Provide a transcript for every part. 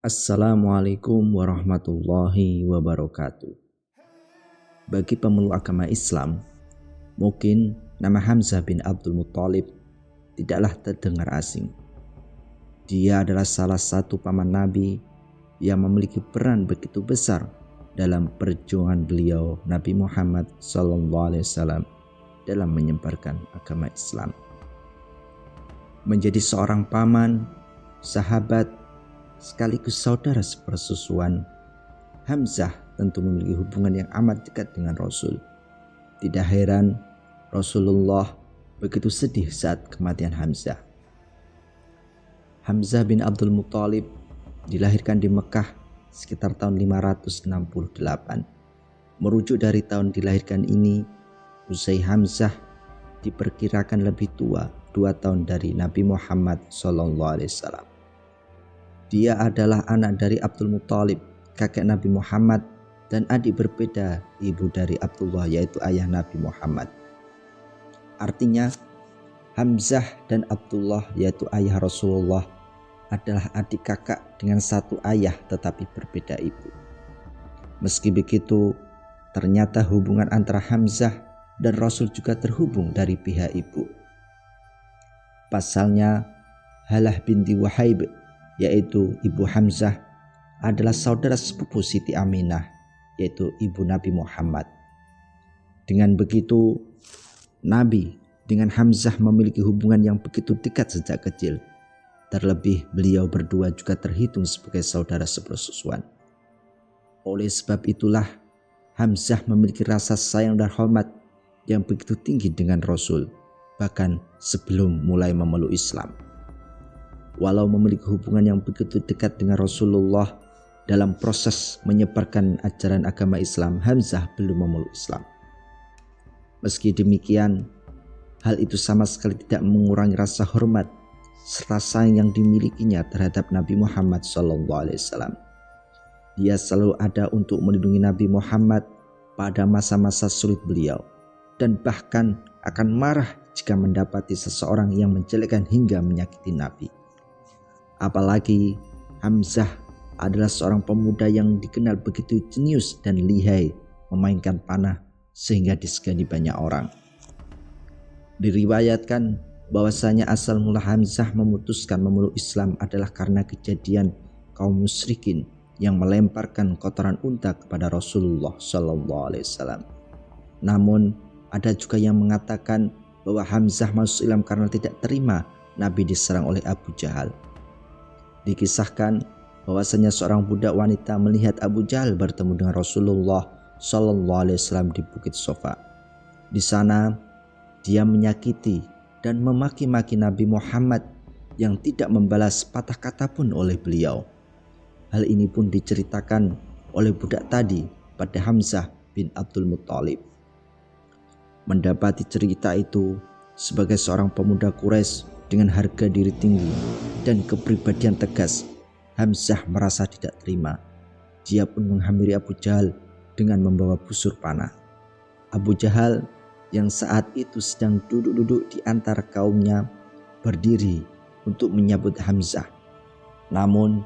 Assalamualaikum warahmatullahi wabarakatuh. Bagi pemeluk agama Islam, mungkin nama Hamzah bin Abdul Muthalib tidaklah terdengar asing. Dia adalah salah satu paman Nabi yang memiliki peran begitu besar dalam perjuangan beliau Nabi Muhammad SAW dalam menyebarkan agama Islam. Menjadi seorang paman, sahabat, sekaligus saudara sepersusuan, Hamzah tentu memiliki hubungan yang amat dekat dengan Rasul. Tidak heran Rasulullah begitu sedih saat kematian Hamzah. Hamzah bin Abdul Muthalib dilahirkan di Mekah sekitar tahun 568. Merujuk dari tahun dilahirkan ini, usai Hamzah diperkirakan lebih tua 2 tahun dari Nabi Muhammad SAW. Dia adalah anak dari Abdul Muthalib, kakek Nabi Muhammad, dan adik berbeda ibu dari Abdullah, yaitu ayah Nabi Muhammad. Artinya, Hamzah dan Abdullah, yaitu ayah Rasulullah, adalah adik kakak dengan satu ayah tetapi berbeda ibu. Meski begitu, ternyata hubungan antara Hamzah dan Rasul juga terhubung dari pihak ibu. Pasalnya, Halah binti Wahaib, yaitu ibu Hamzah, adalah saudara sepupu Siti Aminah, yaitu ibu Nabi Muhammad. Dengan begitu, Nabi dengan Hamzah memiliki hubungan yang begitu dekat sejak kecil. Terlebih beliau berdua juga terhitung sebagai saudara sepersusuan. Oleh sebab itulah, Hamzah memiliki rasa sayang dan hormat yang begitu tinggi dengan Rasul, bahkan sebelum mulai memeluk Islam. Walau memiliki hubungan yang begitu dekat dengan Rasulullah, dalam proses menyebarkan ajaran agama Islam, Hamzah belum memeluk Islam. Meski demikian, hal itu sama sekali tidak mengurangi rasa hormat serta sayang yang dimilikinya terhadap Nabi Muhammad SAW. Dia selalu ada untuk melindungi Nabi Muhammad pada masa-masa sulit beliau, dan bahkan akan marah jika mendapati seseorang yang menjelekkan hingga menyakiti Nabi. Apalagi Hamzah adalah seorang pemuda yang dikenal begitu jenius dan lihai memainkan panah sehingga disegani banyak orang. Diriwayatkan bahwasanya asal mula Hamzah memutuskan memeluk Islam adalah karena kejadian kaum musyrikin yang melemparkan kotoran unta kepada Rasulullah SAW. Namun ada juga yang mengatakan bahwa Hamzah masuk Islam karena tidak terima Nabi diserang oleh Abu Jahal. Dikisahkan bahwasanya seorang budak wanita melihat Abu Jahal bertemu dengan Rasulullah SAW di Bukit Sofa. Di sana dia menyakiti dan memaki-maki Nabi Muhammad yang tidak membalas patah kata pun oleh beliau. Hal ini pun diceritakan oleh budak tadi pada Hamzah bin Abdul Muthalib. Mendapati cerita itu, sebagai seorang pemuda Quraisy dengan harga diri tinggi dan kepribadian tegas, Hamzah merasa tidak terima. Dia pun menghampiri Abu Jahal dengan membawa busur panah. Abu Jahal yang saat itu sedang duduk-duduk di antara kaumnya berdiri untuk menyambut Hamzah. Namun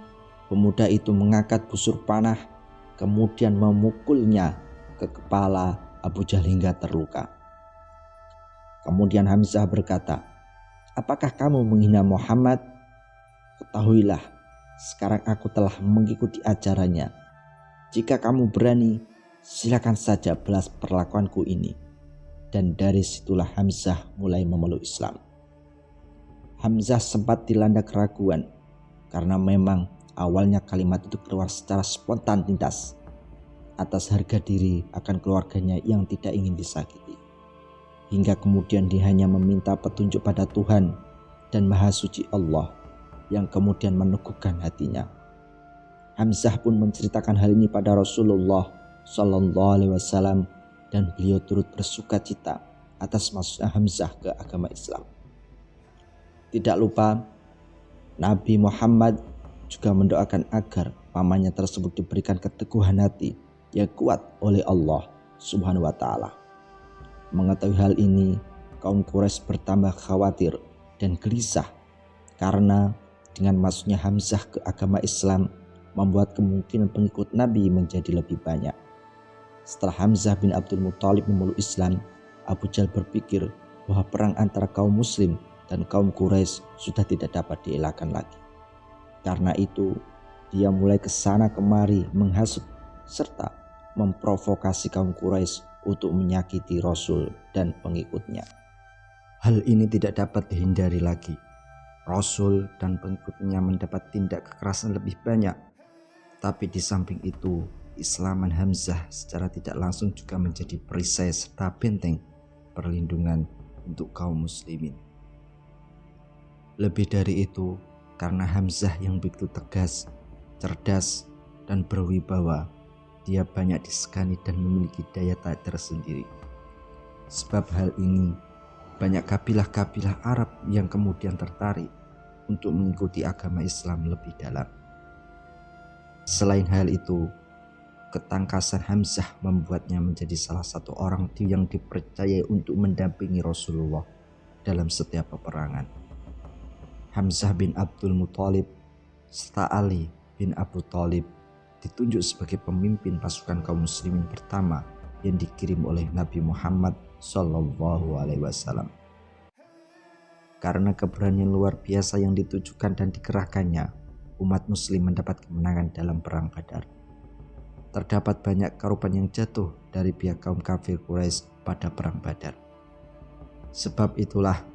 pemuda itu mengangkat busur panah kemudian memukulnya ke kepala Abu Jahal hingga terluka. Kemudian Hamzah berkata, "Apakah kamu menghina Muhammad? Ketahuilah, sekarang aku telah mengikuti ajarannya. Jika kamu berani, silakan saja balas perlakuanku ini." Dan dari situlah Hamzah mulai memeluk Islam. Hamzah sempat dilanda keraguan karena memang awalnya kalimat itu keluar secara spontanitas atas harga diri akan keluarganya yang tidak ingin disakiti. Hingga kemudian dia hanya meminta petunjuk pada Tuhan dan Maha Suci Allah yang kemudian meneguhkan hatinya. Hamzah pun menceritakan hal ini pada Rasulullah SAW dan beliau turut bersuka cita atas masuknya Hamzah ke agama Islam. Tidak lupa, Nabi Muhammad juga mendoakan agar pamannya tersebut diberikan keteguhan hati yang kuat oleh Allah Subhanahu wa Ta'ala. Mengetahui hal ini, kaum Quraisy bertambah khawatir dan gelisah karena dengan masuknya Hamzah ke agama Islam, membuat kemungkinan pengikut Nabi menjadi lebih banyak. Setelah Hamzah bin Abdul Muthalib memeluk Islam, Abu Jahal berpikir bahwa perang antara kaum muslim dan kaum Quraisy sudah tidak dapat dielakkan lagi. Karena itu, dia mulai kesana kemari menghasut serta memprovokasi kaum Quraisy untuk menyakiti Rasul dan pengikutnya. Hal ini tidak dapat dihindari lagi. Rasul dan pengikutnya mendapat tindak kekerasan lebih banyak. Tapi di samping itu, Islaman Hamzah secara tidak langsung juga menjadi perisai serta benteng perlindungan untuk kaum muslimin. Lebih dari itu, karena Hamzah yang begitu tegas, cerdas, dan berwibawa, dia banyak disegani dan memiliki daya tarik tersendiri. Sebab hal ini, banyak kabilah-kabilah Arab yang kemudian tertarik untuk mengikuti agama Islam lebih dalam. Selain hal itu, ketangkasan Hamzah membuatnya menjadi salah satu orang yang dipercayai untuk mendampingi Rasulullah dalam setiap peperangan. Hamzah bin Abdul Muthalib serta Ali bin Abu Thalib ditunjuk sebagai pemimpin pasukan kaum muslimin pertama yang dikirim oleh Nabi Muhammad SAW. Karena keberanian luar biasa yang ditujukan dan dikerahkannya, umat muslim mendapat kemenangan dalam perang Badar. Terdapat banyak korban yang jatuh dari pihak kaum kafir Quraisy pada perang Badar. Sebab itulah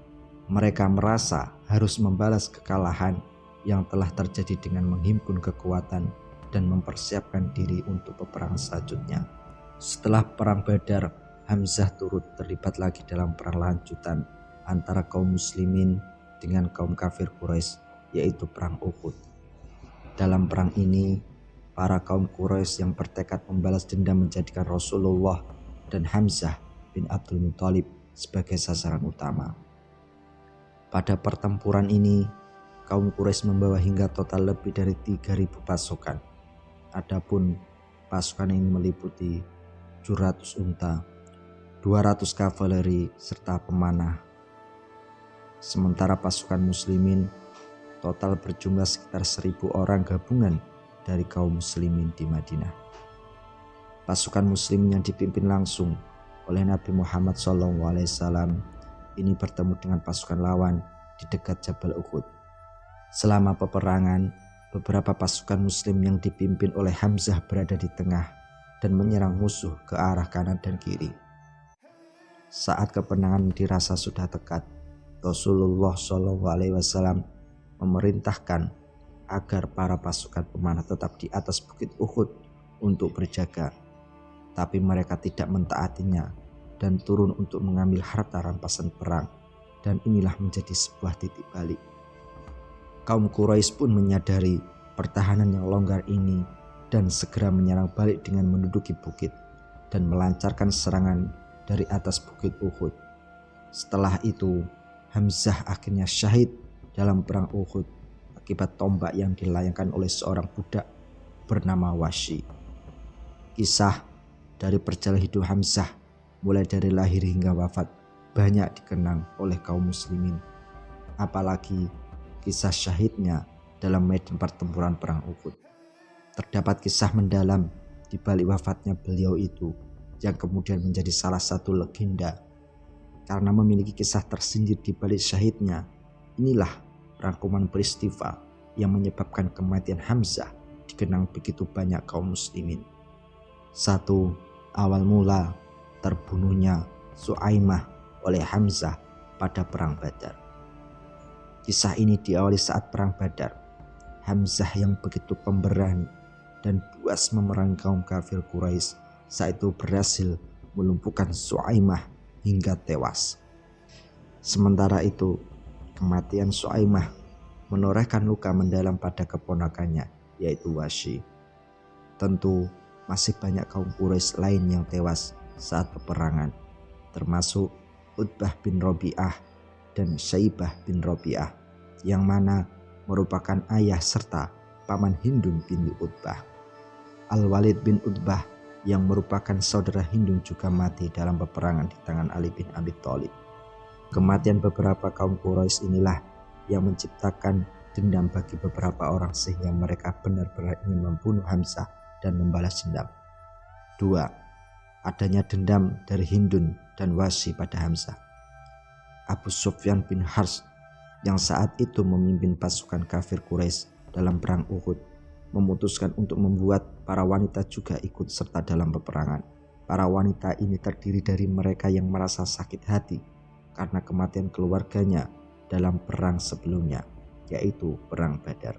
mereka merasa harus membalas kekalahan yang telah terjadi dengan menghimpun kekuatan dan mempersiapkan diri untuk peperangan selanjutnya. Setelah perang Badar, Hamzah turut terlibat lagi dalam perang lanjutan antara kaum muslimin dengan kaum kafir Quraisy, yaitu perang Uhud. Dalam perang ini, para kaum Quraisy yang bertekad membalas dendam menjadikan Rasulullah dan Hamzah bin Abdul Muthalib sebagai sasaran utama. Pada pertempuran ini, kaum Quraisy membawa hingga total lebih dari 3.000 pasukan. Adapun pasukan ini meliputi 700 unta, 200 kavaleri, serta pemanah. Sementara pasukan muslimin total berjumlah sekitar 1.000 orang gabungan dari kaum muslimin di Madinah. Pasukan muslim yang dipimpin langsung oleh Nabi Muhammad SAW ini bertemu dengan pasukan lawan di dekat Jabal Uhud. Selama peperangan, beberapa pasukan muslim yang dipimpin oleh Hamzah berada di tengah dan menyerang musuh ke arah kanan dan kiri. Saat kemenangan dirasa sudah dekat, Rasulullah SAW memerintahkan agar para pasukan pemanah tetap di atas bukit Uhud untuk berjaga. Tapi mereka tidak mentaatinya dan turun untuk mengambil harta rampasan perang, dan inilah menjadi sebuah titik balik. Kaum Quraisy pun menyadari pertahanan yang longgar ini dan segera menyerang balik dengan menduduki bukit dan melancarkan serangan dari atas bukit Uhud. Setelah itu, Hamzah akhirnya syahid dalam perang Uhud akibat tombak yang dilayangkan oleh seorang budak bernama Wasy. Kisah dari perjalanan hidup Hamzah mulai dari lahir hingga wafat banyak dikenang oleh kaum muslimin. Apalagi kisah syahidnya dalam medan pertempuran perang Uhud. Terdapat kisah mendalam di balik wafatnya beliau itu yang kemudian menjadi salah satu legenda. Karena memiliki kisah tersendiri di balik syahidnya, inilah rangkuman peristiwa yang menyebabkan kematian Hamzah dikenang begitu banyak kaum muslimin. 1. Awal mula terbunuhnya Suaimah oleh Hamzah pada perang Badar. Kisah ini diawali saat perang Badar. Hamzah yang begitu pemberani dan buas memerangi kaum kafir Quraisy saat itu berhasil melumpuhkan Suaimah hingga tewas. Sementara itu, kematian Suaimah menorehkan luka mendalam pada keponakannya, yaitu Wasy. Tentu masih banyak kaum Quraisy lain yang tewas saat peperangan, termasuk Utbah bin Rabi'ah dan Syaibah bin Rabi'ah, yang mana merupakan ayah serta paman Hindun bin Utbah. Al-Walid bin Utbah yang merupakan saudara Hindun juga mati dalam peperangan di tangan Ali bin Abi Thalib. Kematian beberapa kaum Quraisy inilah yang menciptakan dendam bagi beberapa orang sehingga mereka benar-benar ingin membunuh Hamzah dan membalas dendam. 2. Adanya dendam dari Hindun dan Wasi pada Hamzah. Abu Sufyan bin Harz yang saat itu memimpin pasukan kafir Quraisy dalam perang Uhud memutuskan untuk membuat para wanita juga ikut serta dalam peperangan. Para wanita ini terdiri dari mereka yang merasa sakit hati karena kematian keluarganya dalam perang sebelumnya, yaitu perang Badar.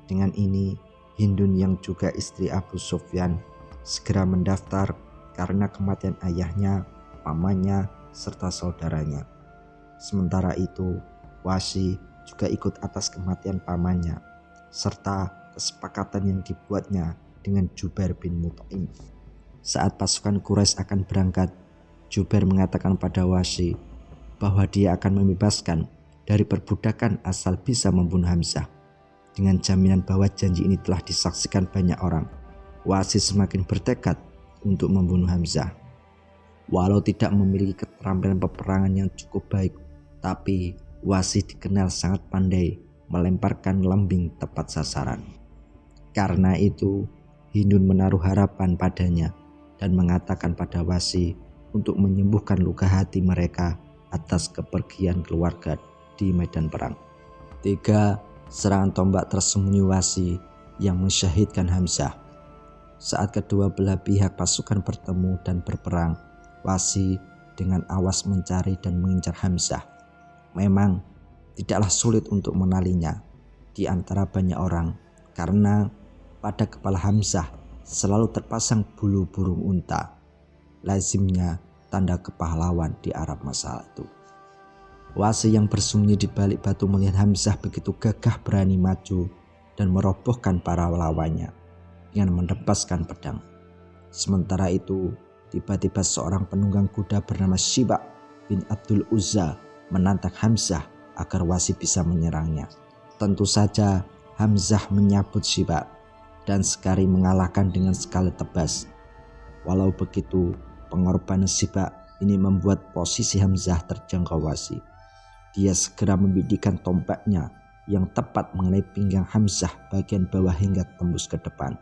Dengan ini, Hindun yang juga istri Abu Sufyan segera mendaftar karena kematian ayahnya, pamannya, serta saudaranya. Sementara itu, Wasi juga ikut atas kematian pamannya, serta kesepakatan yang dibuatnya dengan Jubair bin Mut'im. Saat pasukan Quraisy akan berangkat, Jubair mengatakan pada Wasi bahwa dia akan membebaskan dari perbudakan asal bisa membunuh Hamzah. Dengan jaminan bahwa janji ini telah disaksikan banyak orang, Wasi semakin bertekad untuk membunuh Hamzah. Walau tidak memiliki keterampilan peperangan yang cukup baik, tapi Wasi dikenal sangat pandai melemparkan lembing tepat sasaran. Karena itu, Hindun menaruh harapan padanya dan mengatakan pada Wasi untuk menyembuhkan luka hati mereka atas kepergian keluarga di medan perang. 3. Serangan tombak tersembunyi Wasi yang mensyahidkan Hamzah. Saat kedua belah pihak pasukan bertemu dan berperang, Wasi dengan awas mencari dan mengincar Hamzah. Memang tidaklah sulit untuk mengenalinya di antara banyak orang karena pada kepala Hamzah selalu terpasang bulu burung unta, lazimnya tanda kepahlawan di Arab masa itu. Wasi yang bersembunyi di balik batu melihat Hamzah begitu gagah berani maju dan merobohkan para lawannya dengan menebaskan pedang. Sementara itu, tiba-tiba seorang penunggang kuda bernama Shiba bin Abdul Uzza menantang Hamzah agar Wasi bisa menyerangnya. Tentu saja Hamzah menyambut Shiba dan sekali mengalahkan dengan sekali tebas. Walau begitu, pengorbanan Shiba ini membuat posisi Hamzah terjangkau Wasi. Dia segera membidikkan tombaknya yang tepat mengenai pinggang Hamzah bagian bawah hingga tembus ke depan.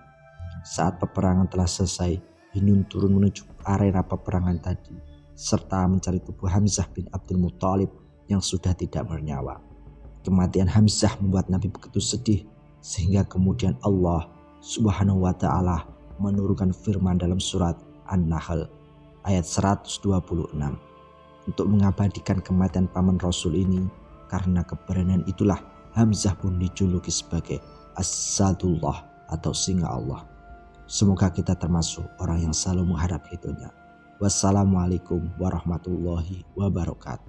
Saat peperangan telah selesai, Hindun turun menuju arena peperangan tadi serta mencari tubuh Hamzah bin Abdul Muthalib yang sudah tidak bernyawa. Kematian Hamzah membuat Nabi begitu sedih sehingga kemudian Allah Subhanahu wa Ta'ala menurunkan firman dalam surat An-Nahl ayat 126 untuk mengabadikan kematian paman Rasul ini. Karena keberanian itulah Hamzah pun dijuluki sebagai As-Sadullah atau singa Allah. Semoga kita termasuk orang yang selalu menghadap ridhonya. Wassalamualaikum warahmatullahi wabarakatuh.